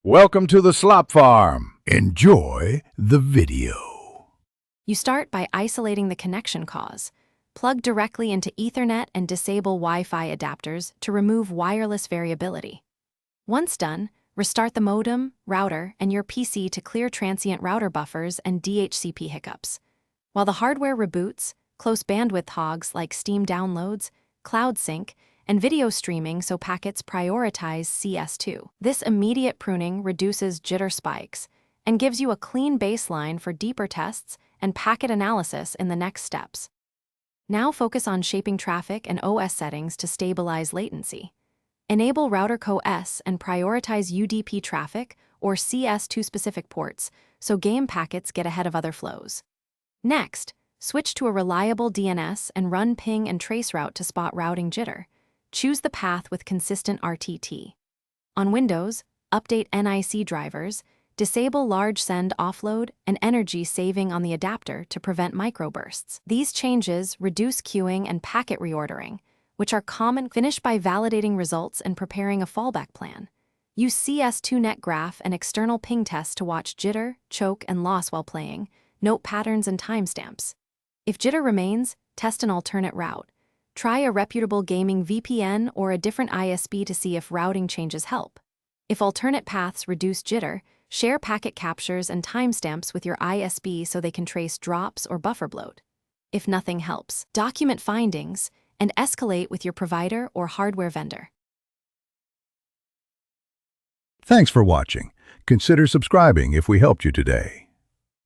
Welcome to the Slop Farm. Enjoy the video. You start by isolating the connection cause. Plug directly into Ethernet and disable Wi-Fi adapters to remove wireless variability. Once done, restart the modem, router, and your PC to clear transient router buffers and DHCP hiccups. While the hardware reboots, close bandwidth hogs like Steam downloads, cloud sync, and video streaming so packets prioritize Cs2. This immediate pruning reduces jitter spikes and gives you a clean baseline for deeper tests and packet analysis in the next steps. Now focus on shaping traffic and OS settings to stabilize latency. Enable Router Co-S and prioritize UDP traffic or Cs2 specific ports so game packets get ahead of other flows. Next, switch to a reliable DNS and run ping and traceroute to spot routing jitter. Choose the path with consistent RTT. On Windows, update NIC drivers, disable large send offload, and energy saving on the adapter to prevent microbursts. These changes reduce queuing and packet reordering, which are common. Finish by validating results and preparing a fallback plan. Use CS2 net graph and external ping tests to watch jitter, choke, and loss while playing. Note patterns and timestamps. If jitter remains, test an alternate route. Try a reputable gaming VPN or a different ISP to see if routing changes help. If alternate paths reduce jitter, share packet captures and timestamps with your ISP so they can trace drops or buffer bloat. If nothing helps, document findings and escalate with your provider or hardware vendor. Thanks for watching. Consider subscribing if we helped you today.